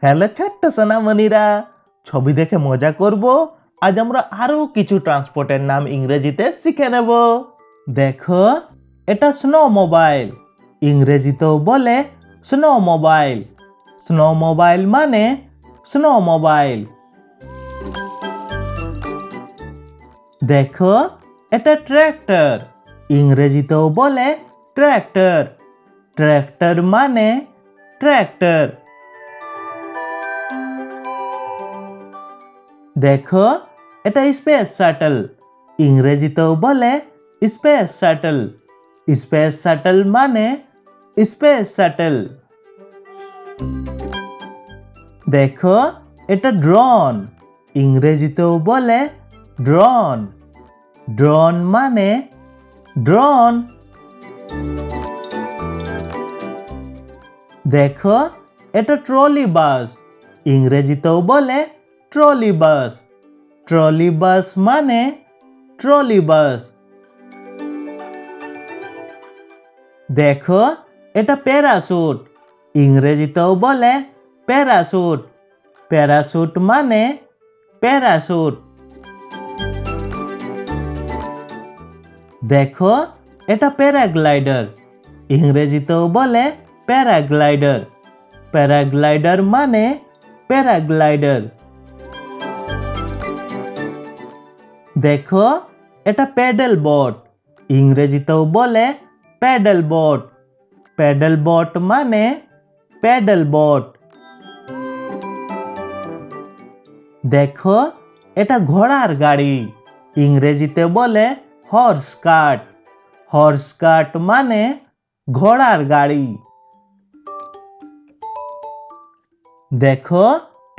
Hello ছোট্ট সোনামণিরা, ছবি দেখে মজা করব। আজ আমরা আরো কিছু ট্রান্সপোর্টের নাম ইংরেজিতে শিখে নেব। দেখো, এটা স্নো মোবাইল, ইংরেজিতেও বলে স্নো মোবাইল। স্নো মোবাইল মানে স্নো মোবাইল। দেখো, এটা ট্র্যাক্টর, ইংরেজিতেও বলে ট্র্যাক্টর। ট্র্যাক্টর মানে ট্র্যাক্টর। দেখো, এটা স্পেস শাটল, ইংরেজিতেও বলে স্পেস শাটল। স্পেস শাটল মানে স্পেস শাটল। দেখো, এটা ড্রোন, ইংরেজিতেও বলে ড্রোন। ড্রোন মানে ড্রোন। দেখো, এটা ট্রলি বাস, ইংরেজিতেও বলে ট্রলি বাস। ট্রলি বাস মানে ট্রলি বাস। দেখো, এটা প্যারাশুট, ইংরেজিতেও বলে প্যারাশুট। প্যারাশুট মানে প্যারাশুট। দেখো, এটা প্যারাগ্লাইডার, ইংরেজিতেও বলে প্যারাগ্লাইডার। প্যারাগ্লাইডার মানে প্যারাগ্লাইডার। দেখো, এটা প্যাডেল বোট, ইংরেজিতেও বলে প্যাডেল বোট। প্যাডেল বোট মানে প্যাডেল বোট। দেখো, এটা ঘোড়ার গাড়ি, ইংরেজিতে বলে হর্স কার্ট। হর্স কার্ট মানে ঘোড়ার গাড়ি। দেখো,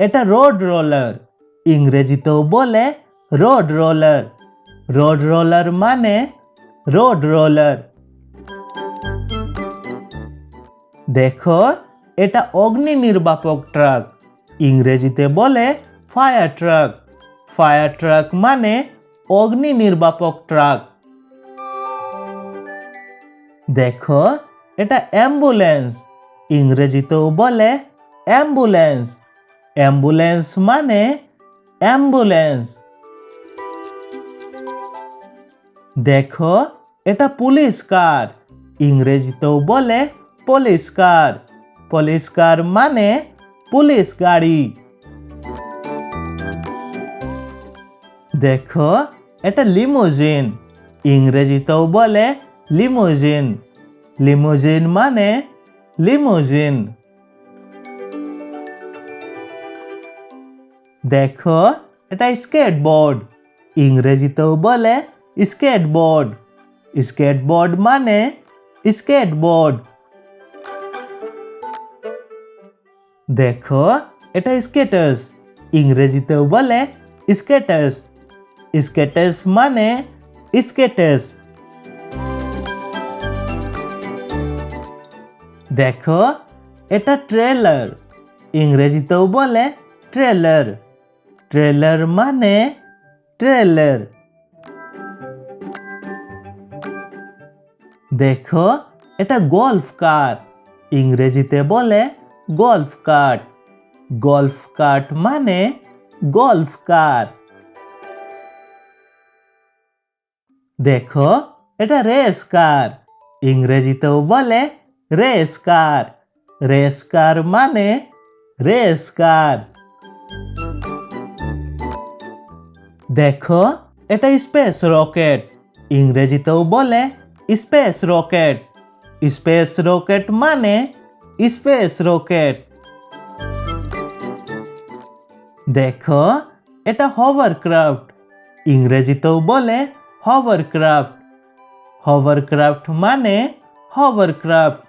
এটা রোড রোলার, ইংরেজিতেও বলে রোড রোলার। রোড রোলার মানে রোড রোলার। দেখো, এটা অগ্নি নির্বাপক ট্রাক, ইংরেজিতে বলে ফায়ার ট্রাক। ফায়ার ট্রাক মানে অগ্নি নির্বাপক ট্রাক। দেখো, এটা অ্যাম্বুলেন্স, ইংরেজিতেও বলে অ্যাম্বুলেন্স। অ্যাম্বুলেন্স মানে অ্যাম্বুলেন্স। দেখো, এটা পুলিশ কার, ইংরেজিতেও বলে পুলিশ কার। পুলিশ কার মানে পুলিশ গাড়ি। দেখো, এটা লিমুজিন, ইংরেজিতেও বলে লিমুজিন। লিমুজিন মানে লিমুজিন। দেখো, এটা স্কেটবোর্ড, ইংরেজিতেও বলে স্কেটবোর্ড। স্কেটবোর্ড মানে স্কেটবোর্ড। দেখো, এটা স্কেটার্স, ইংরেজিতেও বলে স্কেটার্স। স্কেটার্স মানে স্কেটার্স। দেখো, এটা ট্রেলার, ইংরেজিতেও বলে ট্রেলার। ট্রেলার মানে ট্রেলার। দেখো, এটা গল্ফ কার, ইংরেজিতে বলে গল্ফ কার্ট। গল্ফ কার্ট মানে গল্ফ কার। দেখো, এটা রেস কার, ইংরেজিতেও বলে রেস কার। রেস কার মানে রেস কার। দেখো, এটা স্পেস রকেট, ইংরেজিতেও বলে স্পেস রকেট। স্পেস রকেট মানে স্পেস রকেট। দেখো, এটা হভারক্রাফট, ইংরেজিতেও বলে হভারক্রাফট। হভারক্রাফট মানে হভারক্রাফট।